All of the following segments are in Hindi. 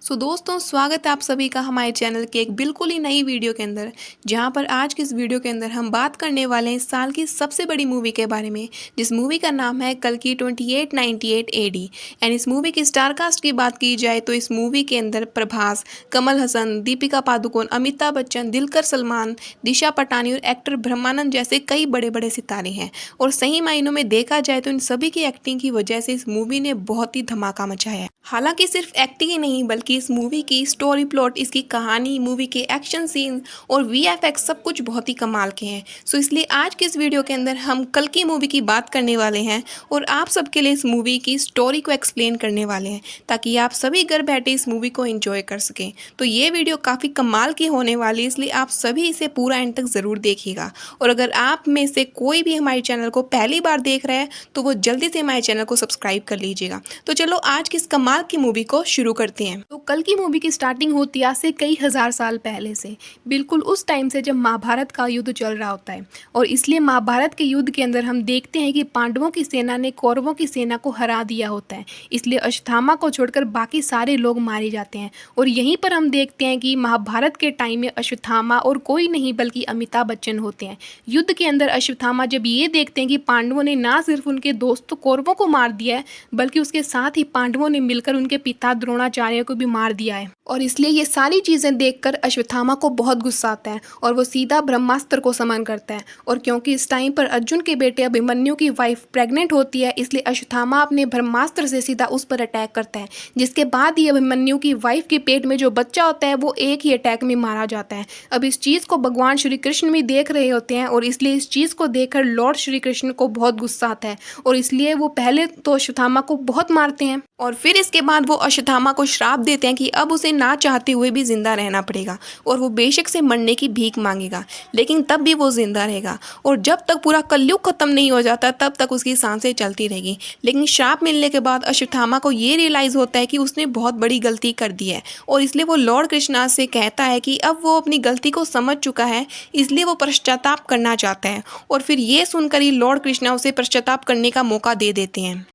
दोस्तों, स्वागत है आप सभी का हमारे चैनल के एक बिल्कुल ही नई वीडियो के अंदर। जहां पर आज की इस वीडियो के अंदर हम बात करने वाले हैं इस साल की सबसे बड़ी मूवी के बारे में, जिस मूवी का नाम है कल्कि 2898 एडी। एंड इस मूवी की स्टार कास्ट की बात की जाए तो इस मूवी के अंदर प्रभास, कमल हसन, दीपिका पादुकोण, अमिताभ बच्चन, दिलकर सलमान, दिशा पटानी और एक्टर ब्रह्मानंद जैसे कई बड़े बड़े सितारे हैं। और सही मायनों में देखा जाए तो इन सभी की एक्टिंग की वजह से इस मूवी ने बहुत ही धमाका मचाया है। हालांकि सिर्फ एक्टिंग ही नहीं बल्कि इस मूवी की स्टोरी प्लॉट, इसकी कहानी, मूवी के एक्शन सीन और वीएफएक्स सब कुछ बहुत ही कमाल के हैं। इसलिए आज के इस वीडियो के अंदर हम कल की मूवी की बात करने वाले हैं और आप सबके लिए इस मूवी की स्टोरी को एक्सप्लेन करने वाले हैं ताकि आप सभी घर बैठे इस मूवी को एंजॉय कर सकें। तो ये वीडियो काफ़ी कमाल की होने वाली है, इसलिए आप सभी इसे पूरा एंड तक ज़रूर देखिएगा। और अगर आप में से कोई भी हमारे चैनल को पहली बार देख रहा है तो वो जल्दी से हमारे चैनल को सब्सक्राइब कर लीजिएगा। तो चलो आज की इस कमाल की मूवी को शुरू करते हैं। तो कल की मूवी की स्टार्टिंग होती है आज से कई हजार साल पहले से, बिल्कुल उस टाइम से जब महाभारत का युद्ध चल रहा होता है। और इसलिए महाभारत के युद्ध के अंदर हम देखते हैं कि पांडवों की सेना ने कौरवों की सेना को हरा दिया होता है। इसलिए अश्वत्थामा को छोड़कर बाकी सारे लोग मारे जाते हैं। और यहीं पर हम देखते हैं कि महाभारत के टाइम में अश्वत्थामा और कोई नहीं बल्कि अमिताभ बच्चन होते हैं। युद्ध के अंदर अश्वत्थामा जब ये देखते हैं कि पांडवों ने ना सिर्फ उनके दोस्तों कौरवों को मार दिया है बल्कि उसके साथ ही पांडवों ने मिलकर उनके पिता द्रोणाचार्य को भी मार दिया है। और इसलिए ये सारी चीज़ें देखकर अश्वत्थामा को बहुत गुस्सा आता है और वो सीधा ब्रह्मास्त्र को समन करता है। और क्योंकि इस टाइम पर अर्जुन के बेटे अभिमन्यु की वाइफ प्रेग्नेंट होती है, इसलिए अश्वत्थामा अपने ब्रह्मास्त्र से सीधा उस पर अटैक करता है, जिसके बाद ही अभिमन्यु की वाइफ के पेट में जो बच्चा होता है वो एक ही अटैक में मारा जाता है। अब इस चीज़ को भगवान श्री कृष्ण भी देख रहे होते हैं और इसलिए इस चीज़ को देखकर लॉर्ड श्री कृष्ण को बहुत गुस्सा आता है और इसलिए वो पहले तो अश्वत्थामा को बहुत मारते हैं और फिर इसके बाद वो अश्वत्थामा को श्राप देते हैं कि अब उसे ना चाहते हुए भी जिंदा रहना पड़ेगा और वो बेशक से मरने की भीख मांगेगा, लेकिन तब भी वो जिंदा रहेगा। और जब तक पूरा कलयुग खत्म नहीं हो जाता तब तक उसकी सांसें चलती रहेगी। लेकिन श्राप मिलने के बाद अश्वत्थामा को ये रियलाइज़ होता है कि उसने बहुत बड़ी गलती कर दी है और इसलिए वो लॉर्ड कृष्णा से कहता है कि अब वो अपनी गलती को समझ चुका है, इसलिए वो पश्चाताप करना चाहता है। और फिर ये सुनकर ही लॉर्ड कृष्णा उसे पश्चाताप करने का मौका दे देते हैं।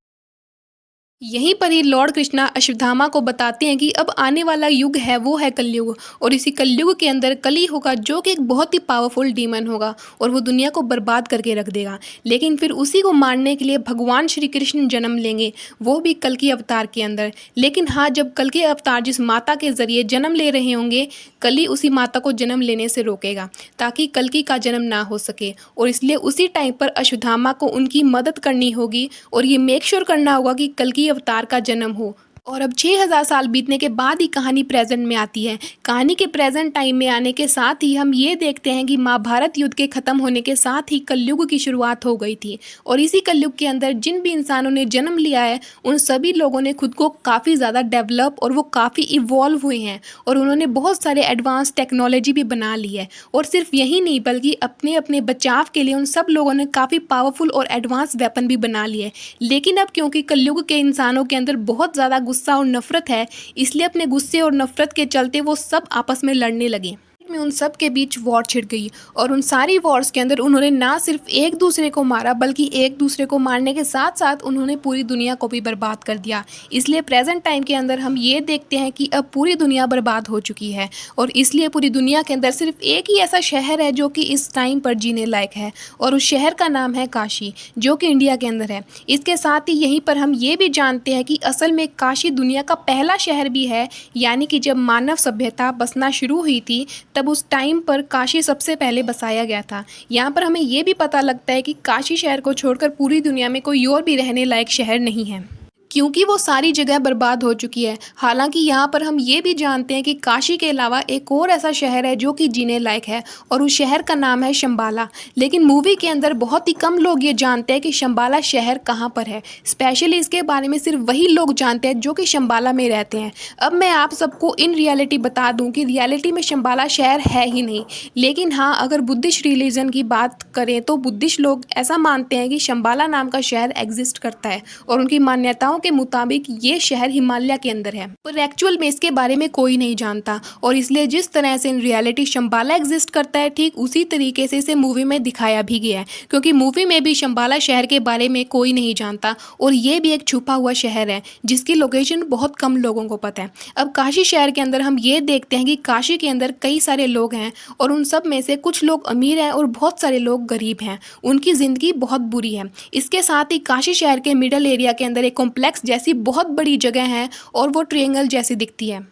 यहीं पर ही लॉर्ड कृष्णा अश्वत्थामा को बताते हैं कि अब आने वाला युग है वो है कलयुग और इसी कलयुग के अंदर कली होगा जो कि एक बहुत ही पावरफुल डीमन होगा और वो दुनिया को बर्बाद करके रख देगा। लेकिन फिर उसी को मारने के लिए भगवान श्री कृष्ण जन्म लेंगे, वो भी कल की अवतार के अंदर। लेकिन हाँ, जब कल के अवतार जिस माता के जरिए जन्म ले रहे होंगे, कली उसी माता को जन्म लेने से रोकेगा ताकि कल्कि का जन्म ना हो सके। और इसलिए उसी टाइम पर अश्वत्थामा को उनकी मदद करनी होगी और ये मेक श्योर करना होगा कि कल्कि अवतार का जन्म हो। और अब 6000 साल बीतने के बाद ही कहानी प्रेजेंट में आती है। कहानी के प्रेजेंट टाइम में आने के साथ ही हम ये देखते हैं कि महाभारत युद्ध के ख़त्म होने के साथ ही कलयुग की शुरुआत हो गई थी। और इसी कलयुग के अंदर जिन भी इंसानों ने जन्म लिया है उन सभी लोगों ने खुद को काफ़ी ज़्यादा डेवलप और वो काफ़ी इवॉल्व हुए हैं और उन्होंने बहुत सारे एडवांस टेक्नोलॉजी भी बना ली है। और सिर्फ यही नहीं बल्कि अपने अपने बचाव के लिए उन सब लोगों ने काफ़ी पावरफुल और एडवांस वेपन भी बना लिए। लेकिन अब क्योंकि कलयुग के इंसानों के अंदर बहुत ज़्यादा गुस्सा और नफरत है, इसलिए अपने गुस्से और नफरत के चलते वो सब आपस में लड़ने लगे। में उन सब के बीच वॉर छिड़ गई और उन सारी वॉर्स के अंदर उन्होंने ना सिर्फ एक दूसरे को मारा बल्कि एक दूसरे को मारने के साथ साथ उन्होंने पूरी दुनिया को भी बर्बाद कर दिया। इसलिए प्रेजेंट टाइम के अंदर हम ये देखते हैं कि अब पूरी दुनिया बर्बाद हो चुकी है और इसलिए पूरी दुनिया के अंदर सिर्फ एक ही ऐसा शहर है जो कि इस टाइम पर जीने लायक है और उस शहर का नाम है काशी, जो कि इंडिया के अंदर है। इसके साथ ही यहीं पर हम ये भी जानते हैं कि असल में काशी दुनिया का पहला शहर भी है, यानी कि जब मानव सभ्यता बसना शुरू हुई थी तब उस टाइम पर काशी सबसे पहले बसाया गया था। यहाँ पर हमें ये भी पता लगता है कि काशी शहर को छोड़कर पूरी दुनिया में कोई और भी रहने लायक शहर नहीं है क्योंकि वो सारी जगह बर्बाद हो चुकी है। हालांकि यहाँ पर हम ये भी जानते हैं कि काशी के अलावा एक और ऐसा शहर है जो कि जीने लायक है और उस शहर का नाम है शंबाला। लेकिन मूवी के अंदर बहुत ही कम लोग ये जानते हैं कि शंबाला शहर कहाँ पर है। स्पेशली इसके बारे में सिर्फ वही लोग जानते हैं जो कि शंबाला में रहते हैं। अब मैं आप सबको इन रियलिटी बता दूँ कि रियलिटी में शंबाला शहर है ही नहीं। लेकिन हाँ, अगर बुद्धिस्ट रिलीजन की बात करें तो बुद्धिस्ट लोग ऐसा मानते हैं कि शंबाला नाम का शहर एग्जिस्ट करता है और उनकी मान्यताओं के मुताबिक ये शहर हिमालय के अंदर है, पर एक्चुअल में इसके बारे में कोई नहीं जानता। और इसलिए जिस तरह से इन रियलिटी शंबाला एग्जिस्ट करता है, ठीक उसी तरीके से इसे मूवी में दिखाया भी गया है, क्योंकि मूवी में भी शंबाला शहर के बारे में कोई नहीं जानता और ये भी एक छुपा हुआ शहर है जिसकी लोकेशन बहुत कम लोगों को पता है। अब काशी शहर के अंदर हम ये देखते हैं कि काशी के अंदर कई सारे लोग हैं और उन सब में से कुछ लोग अमीर हैं और बहुत सारे लोग गरीब हैं। उनकी ज़िंदगी बहुत बुरी है। इसके साथ ही काशी शहर के मिडल एरिया के अंदर एक कॉम्प्लेक्स जैसी बहुत बड़ी जगह है और वो ट्रायंगल जैसी दिखती है,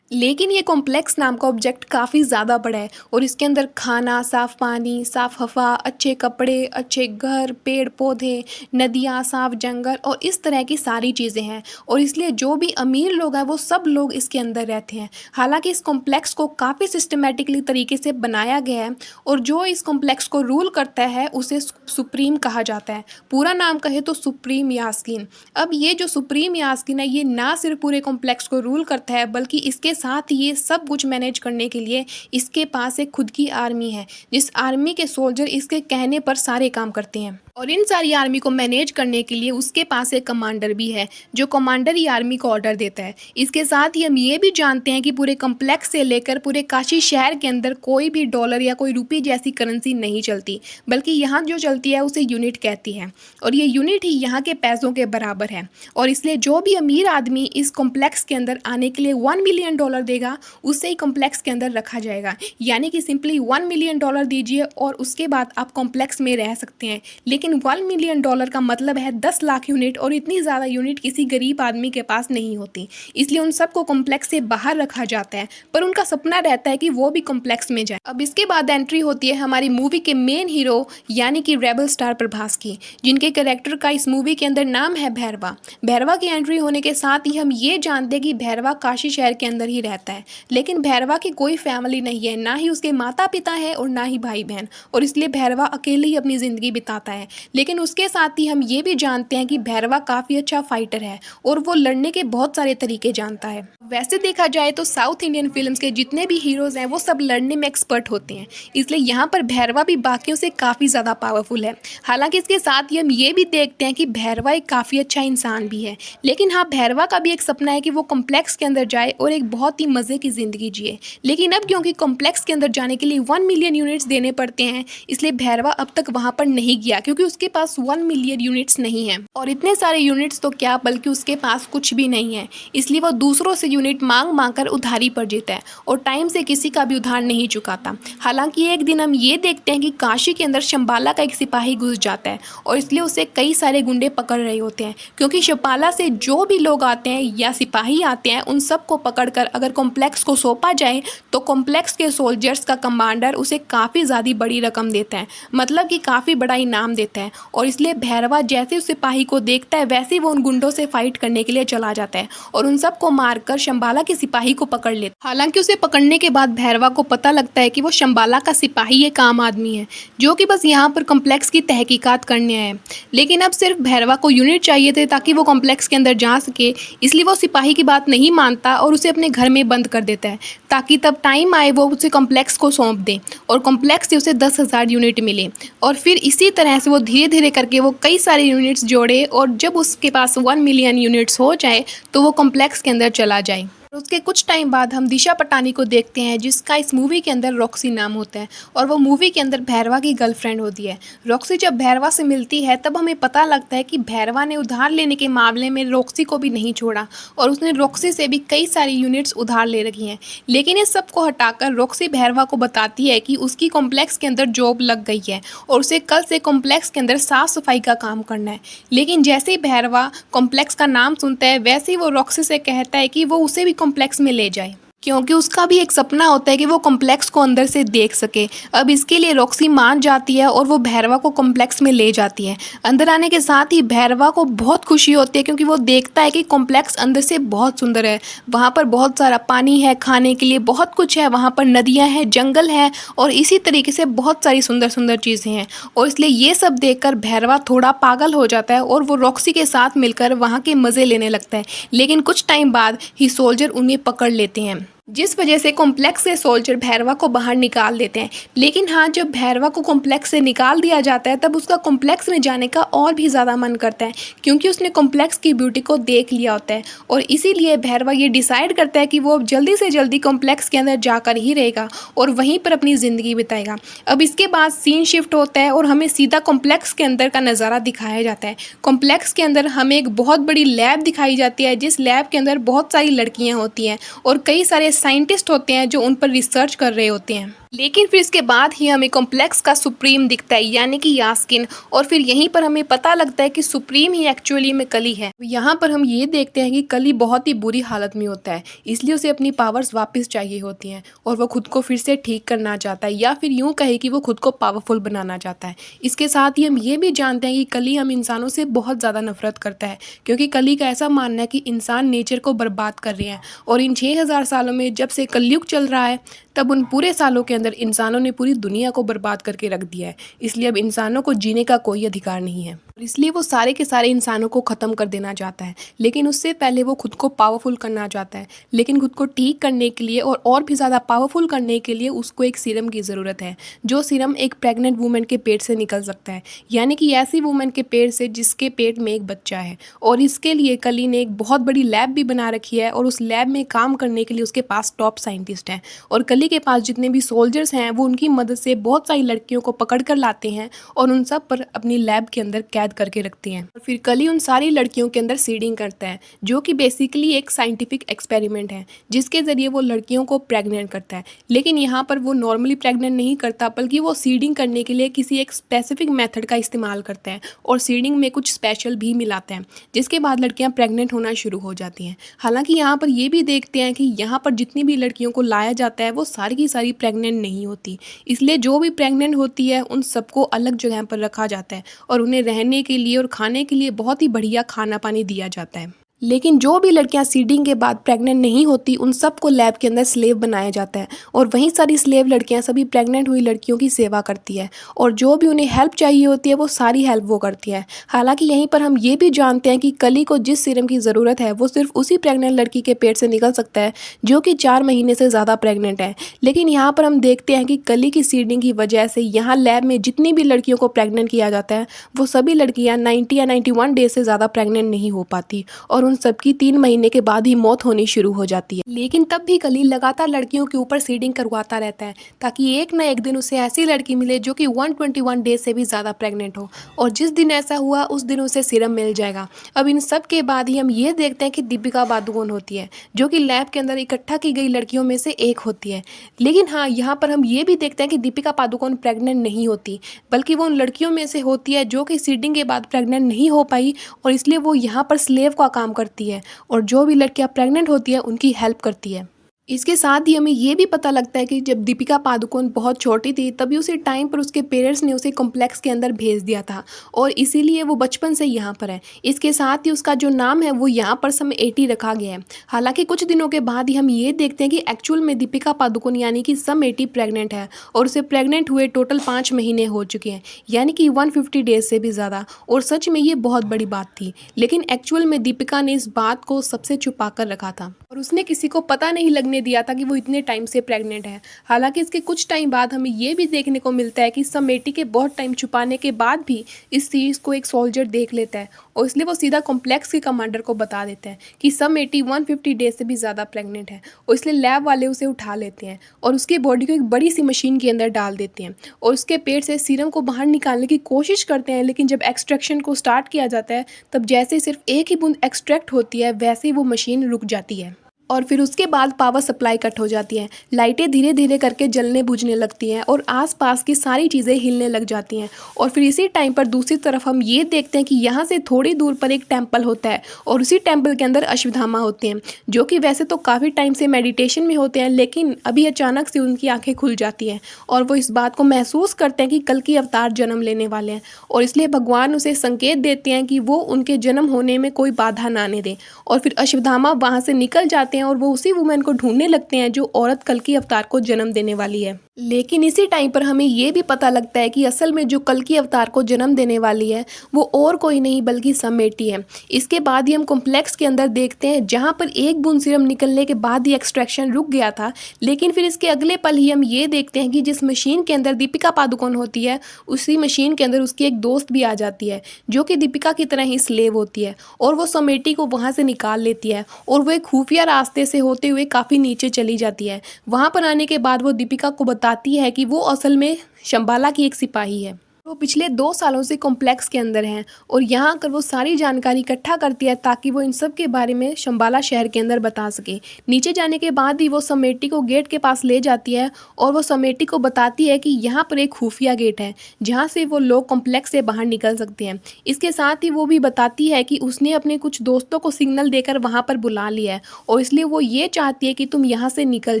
लेकिन ये कॉम्प्लेक्स नाम का ऑब्जेक्ट काफ़ी ज़्यादा बड़ा है और इसके अंदर खाना, साफ़ पानी, साफ़ हवा, अच्छे कपड़े, अच्छे घर, पेड़ पौधे, नदियाँ, साफ़ जंगल और इस तरह की सारी चीज़ें हैं। और इसलिए जो भी अमीर लोग हैं वो सब लोग इसके अंदर रहते हैं। हालांकि इस कॉम्प्लेक्स को काफ़ी सिस्टमेटिकली तरीके से बनाया गया है और जो इस कॉम्प्लेक्स को रूल करता है उसे सुप्रीम कहा जाता है। पूरा नाम कहे तो सुप्रीम यास्कीन। अब ये जो सुप्रीम यास्कीन है ये ना सिर्फ पूरे कॉम्प्लेक्स को रूल करता है बल्कि इसके साथ ये सब कुछ मैनेज करने के लिए इसके पास एक खुद की आर्मी है, जिस आर्मी के सोल्जर इसके कहने पर सारे काम करते हैं। और इन सारी आर्मी को मैनेज करने के लिए उसके पास एक कमांडर भी है, जो कमांडर ही आर्मी को ऑर्डर देता है। इसके साथ ही हम ये भी जानते हैं कि पूरे कम्प्लेक्स से लेकर पूरे काशी शहर के अंदर कोई भी डॉलर या कोई रुपये जैसी करेंसी नहीं चलती, बल्कि यहाँ जो चलती है उसे यूनिट कहती है और ये यूनिट ही यहाँ के पैसों के बराबर है। और इसलिए जो भी अमीर आदमी इस कॉम्प्लेक्स के अंदर आने के लिए $1 मिलियन देगा उससे ही कॉम्प्लेक्स के अंदर रखा जाएगा। यानी कि सिंपली $1 मिलियन दीजिए और उसके बाद आप कॉम्प्लेक्स में रह सकते हैं। लेकिन $1 मिलियन का मतलब है 10 लाख यूनिट और इतनी ज़्यादा यूनिट किसी गरीब आदमी के पास नहीं होती। इसलिए उन सबको कॉम्प्लेक्स से बाहर रखा जाता है, पर उनका सपना रहता है कि वो भी कॉम्प्लेक्स में जाए। अब इसके बाद एंट्री होती है हमारी मूवी के मेन हीरो यानी कि रेबल स्टार प्रभास की, जिनके कैरेक्टर का इस मूवी के अंदर नाम है भैरवा। भैरवा की एंट्री होने के साथ ही हम ये जानते हैं कि भैरवा काशी शहर के अंदर ही रहता है, लेकिन भैरवा की कोई फैमिली नहीं है, ना ही उसके माता पिता है और ना ही भाई बहन, और इसलिए भैरवा अकेले ही अपनी ज़िंदगी बिताता है। लेकिन उसके साथ ही हम ये भी जानते हैं कि भैरवा काफ़ी अच्छा फाइटर है और वो लड़ने के बहुत सारे तरीके जानता है। वैसे देखा जाए तो साउथ इंडियन फिल्म्स के जितने भी हीरोज़ हैं वो सब लड़ने में एक्सपर्ट होते हैं, इसलिए यहाँ पर भैरवा भी बाकियों से काफ़ी ज़्यादा पावरफुल है। हालांकि इसके साथ ही हम ये भी देखते हैं कि भैरवा एक काफ़ी अच्छा इंसान भी है, लेकिन हाँ, भैरवा का भी एक सपना है कि वो कॉम्प्लेक्स के अंदर जाए और एक बहुत ही मज़े की ज़िंदगी जिए। लेकिन अब क्योंकि कॉम्प्लेक्स के अंदर जाने के लिए 1 मिलियन यूनिट्स देने पड़ते हैं, इसलिए भैरवा अब तक वहाँ पर नहीं गया, क्योंकि उसके पास 1 मिलियन यूनिट्स नहीं है। और इतने सारे यूनिट्स तो क्या, बल्कि उसके पास कुछ भी नहीं है, इसलिए वो दूसरों से यूनिट मांग मांग कर उधारी पर जीता है और टाइम से किसी का भी उधार नहीं चुकाता। हालांकि एक दिन हम ये देखते हैं कि काशी के अंदर शंबाला का एक सिपाही घुस जाता है और इसलिए उसे कई सारे गुंडे पकड़ रहे होते हैं, क्योंकि शंबाला से जो भी लोग आते हैं या सिपाही आते हैं उन सबको पकड़कर अगर कॉम्प्लेक्स को सौंपा जाए तो कॉम्प्लेक्स के सोल्जर्स का कमांडर उसे काफ़ी ज़्यादा बड़ी रकम देता है, मतलब कि काफ़ी बड़ा इनाम देता है। और इसलिए भैरवा जैसे उस सिपाही को देखता है वैसे ही वो उन गुंडों से फाइट करने के लिए चला जाता है और उन सबको मारकर शंबाला के सिपाही को पकड़ लेता है। हालांकि उसे पकड़ने के बाद भैरवा को पता लगता है कि वो शंबाला का सिपाही एक आम आदमी है जो कि बस यहाँ पर कॉम्प्लेक्स की तहकीकात करने आए हैं। लेकिन अब सिर्फ भैरवा को यूनिट चाहिए थे ताकि वो कॉम्प्लेक्स के अंदर जा सके, इसलिए वो सिपाही की बात नहीं मानता और उसे अपने घर में बंद कर देता है ताकि तब टाइम आए वो उसे कॉम्प्लेक्स को सौंप दे और कॉम्प्लेक्स से उसे 10,000 यूनिट मिले। और फिर इसी तरह से वो धीरे धीरे करके वो कई सारे यूनिट्स जोड़े और जब उसके पास 1 मिलियन यूनिट्स हो जाए तो वो कॉम्प्लेक्स के अंदर चला जाए। उसके कुछ टाइम बाद हम दिशा पटानी को देखते हैं, जिसका इस मूवी के अंदर रॉक्सी नाम होता है और वो मूवी के अंदर भैरवा की गर्लफ्रेंड होती है। रॉक्सी जब भैरवा से मिलती है तब हमें पता लगता है कि भैरवा ने उधार लेने के मामले में रॉक्सी को भी नहीं छोड़ा और उसने रॉक्सी से भी कई सारी यूनिट्स उधार ले रखी हैं। लेकिन इस सब को हटाकर रॉक्सी भैरवा को बताती है कि उसकी कॉम्प्लेक्स के अंदर जॉब लग गई है और उसे कल से कॉम्प्लेक्स के अंदर साफ़ सफाई का काम करना है। लेकिन जैसे ही भैरवा कॉम्प्लेक्स का नाम सुनता है वैसे ही वो रॉक्सी से कहता है कि वो उसे भी कॉम्प्लेक्स में ले जाए, क्योंकि उसका भी एक सपना होता है कि वो कॉम्प्लेक्स को अंदर से देख सके। अब इसके लिए रॉक्सी मान जाती है और वो भैरवा को कॉम्प्लेक्स में ले जाती है। अंदर आने के साथ ही भैरवा को बहुत खुशी होती है क्योंकि वो देखता है कि कॉम्प्लेक्स अंदर से बहुत सुंदर है। वहाँ पर बहुत सारा पानी है, खाने के लिए बहुत कुछ है, वहाँ पर नदियाँ हैं, जंगल है और इसी तरीके से बहुत सारी सुंदर सुंदर चीज़ें हैं। और इसलिए ये सब देखकर भैरवा थोड़ा पागल हो जाता है और वो रॉक्सी के साथ मिलकर वहाँ के मज़े लेने लगता है। लेकिन कुछ टाइम बाद ही सोल्जर उन्हें पकड़ लेते हैं जिस वजह से कॉम्प्लेक्स से सोल्जर भैरवा को बाहर निकाल देते हैं। लेकिन हाँ, जब भैरवा को कॉम्प्लेक्स से निकाल दिया जाता है तब उसका कॉम्प्लेक्स में जाने का और भी ज़्यादा मन करता है, क्योंकि उसने कॉम्प्लेक्स की ब्यूटी को देख लिया होता है। और इसीलिए भैरवा ये डिसाइड करता है कि वो अब जल्दी से जल्दी कॉम्प्लेक्स के अंदर जाकर ही रहेगा और वहीं पर अपनी ज़िंदगी बिताएगा। अब इसके बाद सीन शिफ्ट होता है और हमें सीधा कॉम्प्लेक्स के अंदर का नज़ारा दिखाया जाता है। कॉम्प्लेक्स के अंदर हमें एक बहुत बड़ी लैब दिखाई जाती है, जिस लैब के अंदर बहुत सारी लड़कियाँ होती हैं और कई सारे साइंटिस्ट होते हैं जो उन पर रिसर्च कर रहे होते हैं। लेकिन फिर इसके बाद ही हमें कॉम्प्लेक्स का सुप्रीम दिखता है, यानी कि यास्किन। और फिर यहीं पर हमें पता लगता है कि सुप्रीम ही एक्चुअली में कली है। यहाँ पर हम ये देखते हैं कि कली बहुत ही बुरी हालत में होता है, इसलिए उसे अपनी पावर्स वापस चाहिए होती हैं और वो खुद को फिर से ठीक करना चाहता है, या फिर यूँ कहे कि वो खुद को पावरफुल बनाना चाहता है। इसके साथ ही हम ये भी जानते हैं कि कली हम इंसानों से बहुत ज़्यादा नफरत करता है, क्योंकि कली का ऐसा मानना है कि इंसान नेचर को बर्बाद कर रहे हैं। और इन 6000 सालों में जब से कलयुग चल रहा है, तब उन पूरे सालों के अंदर इंसानों ने पूरी दुनिया को बर्बाद करके रख दिया है। इसलिए अब इंसानों को जीने का कोई अधिकार नहीं है, और इसलिए वो सारे के सारे इंसानों को ख़त्म कर देना चाहता है। लेकिन उससे पहले वो खुद को पावरफुल करना चाहता है। लेकिन खुद को ठीक करने के लिए और भी ज़्यादा पावरफुल करने के लिए उसको एक सीरम की ज़रूरत है, जो सीरम एक प्रेग्नेंट वूमेन के पेट से निकल सकता है, यानी कि ऐसी वूमेन के पेट से जिसके पेट में एक बच्चा है। और इसके लिए कली ने एक बहुत बड़ी लैब भी बना रखी है, और उस लैब में काम करने के लिए उसके पास टॉप साइंटिस्ट हैं। और कली के पास जितने भी सोल्जर्स हैं वो उनकी मदद से बहुत सारी लड़कियों को पकड़ कर लाते हैं और उन सब पर अपनी लैब के अंदर कैद करके रखती हैं। और फिर कली उन सारी लड़कियों के अंदर सीडिंग करता है, जो कि बेसिकली एक साइंटिफिक एक्सपेरिमेंट है, जिसके ज़रिए वो लड़कियों को प्रेग्नेंट करता है। लेकिन यहाँ पर वो नॉर्मली प्रेग्नेंट नहीं करता, बल्कि वो सीडिंग करने के लिए किसी एक स्पेसिफिक मेथड का इस्तेमाल करता है, और सीडिंग में कुछ स्पेशल भी मिलाते हैं, जिसके बाद लड़कियाँ प्रेग्नेंट होना शुरू हो जाती हैं। हालांकि यहाँ पर ये भी देखते हैं कि यहाँ पर जितनी भी लड़कियों को लाया जाता है वो सारी की सारी प्रेग्नेंट नहीं होती। इसलिए जो भी प्रेग्नेंट होती है उन सबको अलग जगह पर रखा जाता है, और उन्हें रहने के लिए और खाने के लिए बहुत ही बढ़िया खाना पानी दिया जाता है। लेकिन जो भी लड़कियां सीडिंग के बाद प्रेग्नेंट नहीं होती उन सबको लैब के अंदर स्लेव बनाया जाता है, और वहीं सारी स्लेव लड़कियां सभी प्रेग्नेंट हुई लड़कियों की सेवा करती है, और जो भी उन्हें हेल्प चाहिए होती है वो सारी हेल्प वो करती है। हालांकि यहीं पर हम ये भी जानते हैं कि कली को जिस सीरम की ज़रूरत है वो सिर्फ उसी प्रेग्नेंट लड़की के पेट से निकल सकता है जो कि 4 महीने से ज़्यादा प्रेग्नेंट है। लेकिन यहाँ पर हम देखते हैं कि कली की सीडिंग की वजह से यहाँ लैब में जितनी भी लड़कियों को प्रेग्नेंट किया जाता है वो सभी लड़कियाँ 90 या 91 डेज से ज़्यादा प्रेग्नेंट नहीं हो पाती, और उन सबकी 3 महीने के बाद ही मौत होनी शुरू हो जाती है। लेकिन तब भी कली लगातार लड़कियों के ऊपर सीडिंग करवाता रहता है, ताकि एक ना एक दिन उसे ऐसी लड़की मिले जो कि 121 डेज से भी ज़्यादा प्रेग्नेंट हो, और जिस दिन ऐसा हुआ उस दिन उसे सीरम मिल जाएगा। अब इन सब के बाद ही हम ये देखते हैं कि दीपिका पादुकोण होती है, जो कि लैब के अंदर इकट्ठा की गई लड़कियों में से एक होती है। लेकिन हाँ, यहाँ पर हम ये भी देखते हैं कि दीपिका पादुकोण प्रेग्नेंट नहीं होती, बल्कि वो उन लड़कियों में से होती है जो कि सीडिंग के बाद प्रेग्नेंट नहीं हो पाई, और इसलिए वो यहाँ पर स्लेव का काम करती है, और जो भी लड़कियां प्रेग्नेंट होती है उनकी हेल्प करती है। इसके साथ ही हमें ये भी पता लगता है कि जब दीपिका पादुकोण बहुत छोटी थी तभी उसे टाइम पर उसके पेरेंट्स ने उसे कॉम्प्लेक्स के अंदर भेज दिया था, और इसीलिए वो बचपन से यहाँ पर है। इसके साथ ही उसका जो नाम है वो यहाँ पर सम 80 रखा गया है। हालांकि कुछ दिनों के बाद ही हम ये देखते हैं कि एक्चुअल में दीपिका पादुकोण यानी कि सम 80 प्रेग्नेंट है, और उसे प्रेग्नेंट हुए टोटल 5 महीने हो चुके हैं, यानी कि 150 डेज से भी ज़्यादा। और सच में ये बहुत बड़ी बात थी, लेकिन एक्चुअल में दीपिका ने इस बात को सबसे छुपा कर रखा था, और उसने किसी को पता नहीं लगने दिया था कि वो इतने टाइम से प्रेग्नेंट है। हालांकि इसके कुछ टाइम बाद हमें ये भी देखने को मिलता है कि समेटी के बहुत टाइम छुपाने के बाद भी इस चीज़ को एक सोल्जर देख लेता है, और इसलिए वो सीधा कॉम्प्लेक्स के कमांडर को बता देता है कि समेटी 150 डेज से भी ज़्यादा प्रेग्नेंट है, और इसलिए लैब वाले उसे उठा लेते हैं और उसकी बॉडी को एक बड़ी सी मशीन के अंदर डाल देते हैं, और उसके पेट से सीरम को बाहर निकालने की कोशिश करते हैं। लेकिन जब एक्सट्रैक्शन को स्टार्ट किया जाता है तब जैसे सिर्फ एक ही बूंद एक्सट्रैक्ट होती है वैसे ही वो मशीन रुक जाती है, और फिर उसके बाद पावर सप्लाई कट हो जाती है। लाइटें धीरे धीरे करके जलने बुझने लगती हैं, और आसपास की सारी चीज़ें हिलने लग जाती हैं। और फिर इसी टाइम पर दूसरी तरफ हम ये देखते हैं कि यहाँ से थोड़ी दूर पर एक टेम्पल होता है, और उसी टेम्पल के अंदर अश्वत्थामा होते हैं, जो कि वैसे तो काफ़ी टाइम से मेडिटेशन में होते हैं, लेकिन अभी अचानक से उनकी आंखें खुल जाती हैं, और वो इस बात को महसूस करते हैं कि कल की अवतार जन्म लेने वाले हैं, और इसलिए भगवान उसे संकेत देते हैं कि वो उनके जन्म होने में कोई बाधा ना आने दें। और फिर अश्वत्थामा वहाँ से निकल जाते हैं, और वो उसी वुमेन को ढूंढने लगते हैं जो औरत कल की अवतार को जन्म देने वाली है। लेकिन इसी टाइम पर हमें ये भी पता लगता है कि असल में जो कल्कि अवतार को जन्म देने वाली है वो और कोई नहीं बल्कि समेटी है। इसके बाद ही हम कॉम्प्लेक्स के अंदर देखते हैं जहाँ पर एक बूंद सीरम निकलने के बाद ही एक्सट्रैक्शन रुक गया था, लेकिन फिर इसके अगले पल ही हम ये देखते हैं कि जिस मशीन के अंदर दीपिका पादुकोण होती है उसी मशीन के अंदर उसकी एक दोस्त भी आ जाती है जो कि दीपिका की तरह ही स्लेव होती है और वो समेटी को वहाँ से निकाल लेती है और वो एक खुफिया रास्ते से होते हुए काफ़ी नीचे चली जाती है। वहाँ पर आने के बाद वो दीपिका को बताती है कि वो असल में शंबाला की एक सिपाही है। वो पिछले 2 सालों से कॉम्प्लेक्स के अंदर हैं और यहाँ आकर वो सारी जानकारी इकट्ठा करती है ताकि वो इन सब के बारे में शंबाला शहर के अंदर बता सके। नीचे जाने के बाद ही वो समेटी को गेट के पास ले जाती है और वो समेटी को बताती है कि यहाँ पर एक खुफिया गेट है जहाँ से वो लोग कॉम्प्लेक्स से बाहर निकल सकते हैं। इसके साथ ही वो भी बताती है कि उसने अपने कुछ दोस्तों को सिग्नल देकर वहाँ पर बुला लिया है और इसलिए वो ये चाहती है कि तुम यहाँ से निकल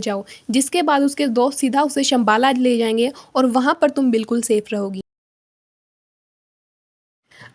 जाओ, जिसके बाद उसके दोस्त सीधा उसे शंबाला ले जाएंगे और वहाँ पर तुम बिल्कुल सेफ रहोगी।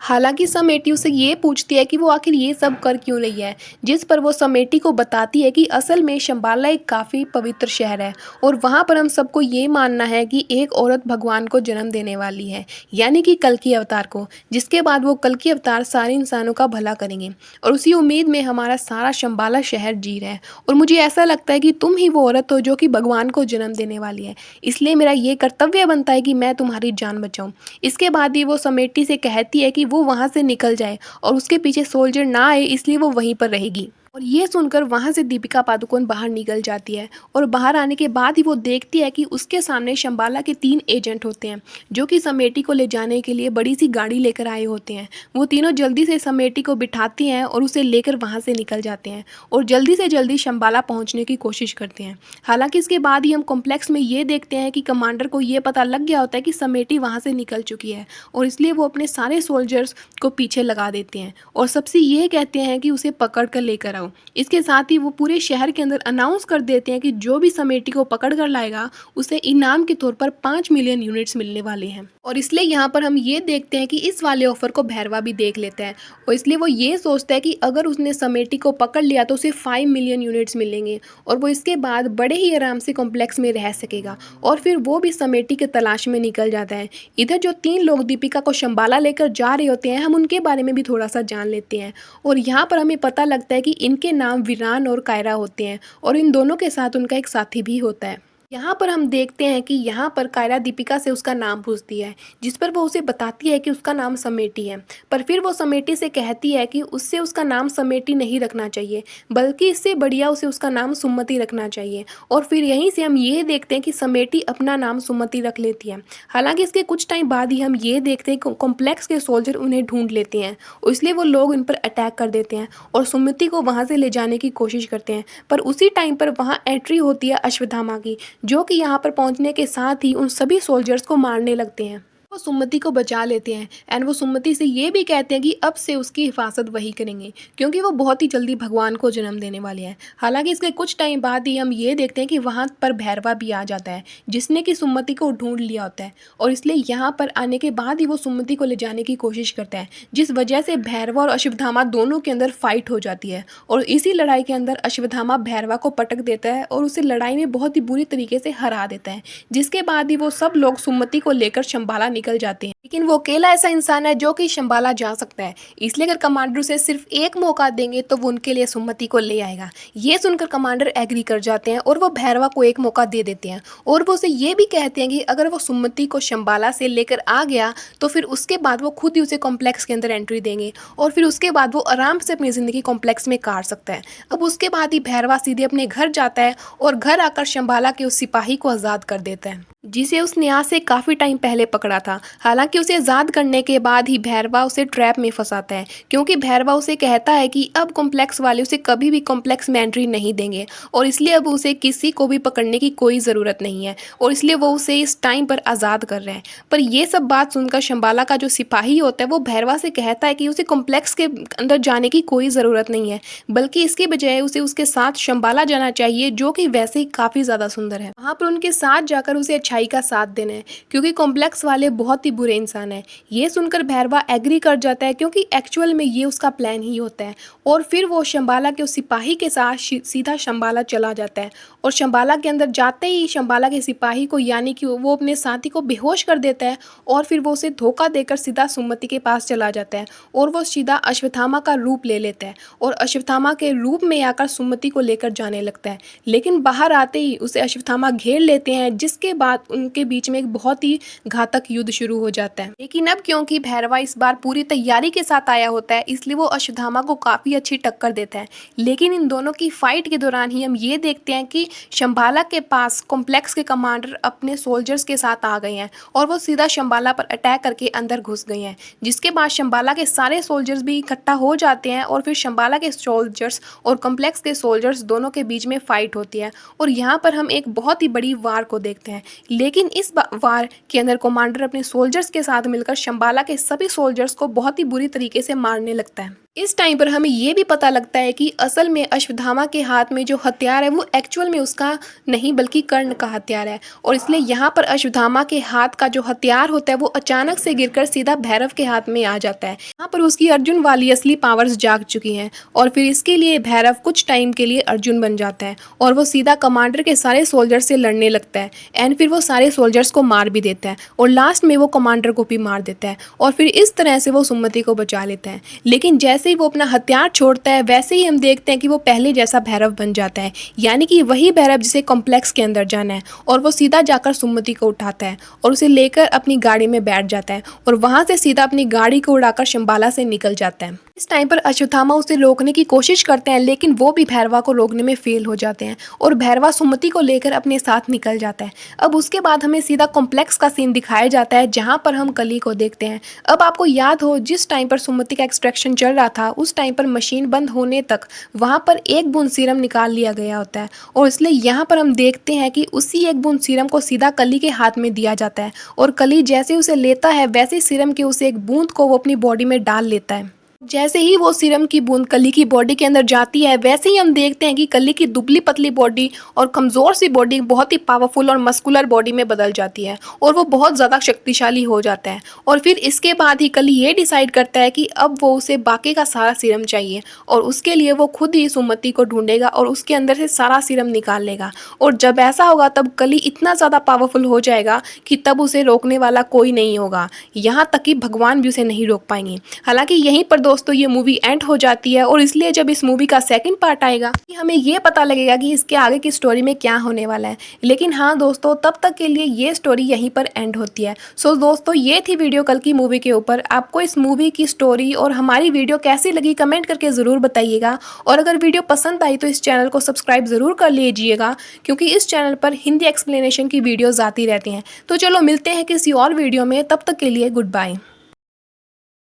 हालांकि समेटी उसे ये पूछती है कि वो आखिर ये सब कर क्यों रही है, जिस पर वो समेटी को बताती है कि असल में शंबाला एक काफ़ी पवित्र शहर है और वहाँ पर हम सबको ये मानना है कि एक औरत भगवान को जन्म देने वाली है, यानी कि कल्कि अवतार को, जिसके बाद वो कल्कि अवतार सारे इंसानों का भला करेंगे और उसी उम्मीद में हमारा सारा शंबाला शहर जी रहा है। और मुझे ऐसा लगता है कि तुम ही वो औरत हो जो कि भगवान को जन्म देने वाली है, इसलिए मेरा ये कर्तव्य बनता है कि मैं तुम्हारी जान बचाऊं। इसके बाद ही वो समेटी से कहती है कि वो वहाँ से निकल जाए और उसके पीछे सोल्जर ना आए, इसलिए वो वहीं पर रहेगी। और ये सुनकर वहाँ से दीपिका पादुकोण बाहर निकल जाती है और बाहर आने के बाद ही वो देखती है कि उसके सामने शंबाला के 3 एजेंट होते हैं जो कि समेटी को ले जाने के लिए बड़ी सी गाड़ी लेकर आए होते हैं। वो तीनों जल्दी से समेटी को बिठाती हैं और उसे लेकर वहाँ से निकल जाते हैं और जल्दी से जल्दी शंबाला पहुँचने की कोशिश करते हैं। हालांकि इसके बाद ही हम कॉम्प्लेक्स में ये देखते हैं कि कमांडर को ये पता लग गया होता है कि समेटी वहाँ से निकल चुकी है और इसलिए वो अपने सारे सोल्जर्स को पीछे लगा देते हैं और सबसे ये कहते हैं कि उसे पकड़ कर लेकर आओ। इसके साथ ही वो पूरे शहर के अंदर अनाउंस कर देते हैं कि जो भी समेटी को पकड़ कर लाएगा उसे इनाम के तौर पर 5 मिलियन यूनिट्स मिलने वाले हैं। और इसलिए यहाँ पर हम ये देखते हैं कि इस वाले ऑफर को भैरवा भी देख लेता है और इसलिए वो ये सोचता है कि अगर उसने समेटी को पकड़ लिया तो उसे 5 मिलियन यूनिट्स मिलेंगे और वो इसके बाद बड़े ही आराम से कॉम्प्लेक्स में रह सकेगा। और फिर वो भी समेटी के तलाश में निकल जाता है। इधर जो 3 लोग दीपिका को शंबाला लेकर जा रहे होते हैं, हम उनके बारे में भी थोड़ा सा जान लेते हैं और यहाँ पर हमें पता लगता है कि इनके नाम वीरान और कायरा होते हैं और इन दोनों के साथ उनका एक साथी भी होता है। यहाँ पर हम देखते हैं कि यहाँ पर कायरा दीपिका से उसका नाम पूछती है, जिस पर वो उसे बताती है कि उसका नाम समेटी है। पर फिर वो समेटी से कहती है कि उससे उसका नाम समेटी नहीं रखना चाहिए, बल्कि इससे बढ़िया उसे उसका नाम सुमति रखना चाहिए। और फिर यहीं से हम ये देखते हैं कि समेटी अपना नाम सुमति रख लेती है। हालांकि इसके कुछ टाइम बाद ही हम ये देखते हैं कि कॉम्प्लेक्स के सोल्जर उन्हें ढूंढ लेते हैं और इसलिए वो लोग इन पर अटैक कर देते हैं और सुमति को वहाँ से ले जाने की कोशिश करते हैं। पर उसी टाइम पर वहाँ एंट्री होती है अश्वत्थामा की, जो कि यहाँ पर पहुँचने के साथ ही उन सभी सोल्जर्स को मारने लगते हैं। वो सुमति को बचा लेते हैं एंड वो सुमति से ये भी कहते हैं कि अब से उसकी हिफाजत वही करेंगे क्योंकि वो बहुत ही जल्दी भगवान को जन्म देने वाले हैं। हालांकि इसके कुछ टाइम बाद ही हम ये देखते हैं कि वहाँ पर भैरवा भी आ जाता है, जिसने कि सुमति को ढूंढ लिया होता है और इसलिए यहाँ पर आने के बाद ही वो सुमति को ले जाने की कोशिश करता है, जिस वजह से भैरवा और अश्वत्थामा दोनों के अंदर फाइट हो जाती है और इसी लड़ाई के अंदर अश्वत्थामा भैरवा को पटक देता है और उसे लड़ाई में बहुत ही बुरी तरीके से हरा देता है। जिसके बाद ही वो सब लोग सुमति को लेकर शंबाला निकल जाते हैं। लेकिन वो अकेला ऐसा इंसान है जो कि शंबाला जा सकता है, इसलिए अगर कमांडर उसे सिर्फ एक मौका देंगे तो वो उनके लिए सुमति को ले आएगा। ये सुनकर कमांडर एग्री कर जाते हैं और वो भैरवा को एक मौका दे देते हैं और वो उसे ये भी कहते हैं कि अगर वो सुमति को शंबाला से लेकर आ गया तो फिर उसके बाद वो खुद ही उसे कॉम्प्लेक्स के अंदर एंट्री देंगे और फिर उसके बाद वो आराम से अपनी ज़िंदगी कॉम्प्लेक्स में काट सकता है। अब उसके बाद ही भैरवा सीधे अपने घर जाता है और घर आकर शंबाला के उस सिपाही को आज़ाद कर देता है जिसे उसने आज से काफ़ी टाइम पहले पकड़ा था। हालांकि उसे आज़ाद करने के बाद ही भैरवा उसे ट्रैप में फंसाता है क्योंकि भैरवा उसे कहता है कि अब कॉम्प्लेक्स वाले उसे कभी भी कॉम्प्लेक्स में एंट्री नहीं देंगे और इसलिए अब उसे किसी को भी पकड़ने की कोई ज़रूरत नहीं है और इसलिए वो उसे इस टाइम पर आज़ाद कर रहे हैं। पर ये सब बात सुनकर शंबाला का जो सिपाही होता है वो भैरवा से कहता है कि उसे कॉम्प्लेक्स के अंदर जाने की कोई ज़रूरत नहीं है, बल्कि इसके बजाय उसे उसके साथ शंबाला जाना चाहिए, जो कि वैसे ही काफ़ी ज़्यादा सुंदर है। वहाँ पर उनके साथ जाकर उसे अच्छाई का साथ देना है क्योंकि कॉम्प्लेक्स वाले बहुत ही बुरे इंसान है। ये सुनकर भैरवा एग्री कर जाता है क्योंकि एक्चुअल में ये उसका प्लान ही होता है। और फिर वो शंबाला के उस सिपाही के साथ सीधा शंबाला चला जाता है और शंबाला के अंदर जाते ही शंबाला के सिपाही को यानी कि वो अपने साथी को बेहोश कर देता है और फिर वो उसे धोखा देकर सीधा सुमति के पास चला जाता है और वो सीधा अश्वत्थामा का रूप ले लेता है और अश्वत्थामा के रूप में आकर सुमति को लेकर जाने लगता है। लेकिन बाहर आते ही उसे अश्वत्थामा घेर लेते हैं, जिसके बाद उनके बीच में एक बहुत ही घातक युद्ध शुरू हो जाता है। लेकिन अब क्योंकि भैरवा इस बार पूरी तैयारी के साथ आया होता है, इसलिए वो अश्वत्थामा को काफ़ी अच्छी टक्कर देता है। लेकिन इन दोनों की फाइट के दौरान ही हम ये देखते हैं कि शंबाला के पास कॉम्प्लेक्स के कमांडर अपने सोल्जर्स के साथ आ गए हैं और वो सीधा शंबाला पर अटैक करके अंदर घुस गए हैं, जिसके बाद शंबाला के सारे सोल्जर्स भी इकट्ठा हो जाते हैं और फिर शंबाला के सोल्जर्स और कॉम्प्लेक्स के सोल्जर्स दोनों के बीच में फाइट होती है और यहाँ पर हम एक बहुत ही बड़ी वार को देखते हैं। लेकिन इस वार के अंदर कमांडर अपने सोल्जर्स के साथ मिलकर शंबाला के सभी सोल्जर्स को बहुत ही बुरी तरीके से मारने लगता है। इस टाइम पर हमें ये भी पता लगता है कि असल में अश्वत्थामा के हाथ में जो हथियार है वो एक्चुअल में उसका नहीं बल्कि कर्ण का हथियार है और इसलिए यहाँ पर अश्वत्थामा के हाथ का जो हथियार होता है वो अचानक से गिरकर सीधा भैरव के हाथ में आ जाता है। यहाँ पर उसकी अर्जुन वाली असली पावर्स जाग चुकी हैं और फिर इसके लिए भैरव कुछ टाइम के लिए अर्जुन बन जाता है और वो सीधा कमांडर के सारे सोल्जर्स से लड़ने लगता है एंड फिर वो सारे सोल्जर्स को मार भी देता है और लास्ट में वो कमांडर को भी मार देता है और फिर इस तरह से वो सुमति को बचा लेता है। लेकिन जैसे ही वो अपना हथियार छोड़ता है वैसे ही हम देखते हैं कि वो पहले जैसा भैरव बन जाता है, यानी कि वही भैरव जिसे कॉम्प्लेक्स के अंदर जाना है और वो सीधा जाकर सुमति को उठाता है और उसे लेकर अपनी गाड़ी में बैठ जाता है और वहां से सीधा अपनी गाड़ी को उड़ाकर शंबाला से निकल जाता है। इस टाइम पर अश्वत्थामा उसे रोकने की कोशिश करते हैं लेकिन वो भी भैरवा को रोकने में फेल हो जाते हैं और भैरवा सुमति को लेकर अपने साथ निकल जाता है। अब उसके बाद हमें सीधा कॉम्प्लेक्स का सीन दिखाया जाता है जहां पर हम कली को देखते हैं। अब आपको याद हो जिस टाइम पर सुमति का एक्सट्रैक्शन चल रहा था उस टाइम पर मशीन बंद होने तक वहां पर एक बूंद सीरम निकाल लिया गया होता है और इसलिए यहाँ पर हम देखते हैं कि उसी एक बूंद सीरम को सीधा कली के हाथ में दिया जाता है और कली जैसे उसे लेता है वैसे सीरम के उसे एक बूंद को वो अपनी बॉडी में डाल लेता है। जैसे ही वो सीरम की बूंद कली की बॉडी के अंदर जाती है वैसे ही हम देखते हैं कि कली की दुबली पतली बॉडी और कमज़ोर सी बॉडी बहुत ही पावरफुल और मस्कुलर बॉडी में बदल जाती है और वो बहुत ज़्यादा शक्तिशाली हो जाता है। और फिर इसके बाद ही कली ये डिसाइड करता है कि अब वो उसे बाकी का सारा सीरम चाहिए और उसके लिए वो खुद ही सुमति को ढूंढेगा और उसके अंदर से सारा सीरम निकाल लेगा। और जब ऐसा होगा तब कली इतना ज़्यादा पावरफुल हो जाएगा कि तब उसे रोकने वाला कोई नहीं होगा, यहाँ तक कि भगवान भी उसे नहीं रोक पाएंगे। हालांकि यहीं पर दोस्तों ये मूवी एंड हो जाती है और इसलिए जब इस मूवी का सेकंड पार्ट आएगा कि हमें ये पता लगेगा कि इसके आगे की स्टोरी में क्या होने वाला है। लेकिन हाँ दोस्तों, तब तक के लिए ये स्टोरी यहीं पर एंड होती है। सो दोस्तों, ये थी वीडियो कल की मूवी के ऊपर। आपको इस मूवी की स्टोरी और हमारी वीडियो कैसी लगी कमेंट करके ज़रूर बताइएगा और अगर वीडियो पसंद आई तो इस चैनल को सब्सक्राइब ज़रूर कर लीजिएगा क्योंकि इस चैनल पर हिंदी एक्सप्लेनेशन की वीडियोज़ आती रहती हैं। तो चलो मिलते हैं किसी और वीडियो में, तब तक के लिए गुड बाय।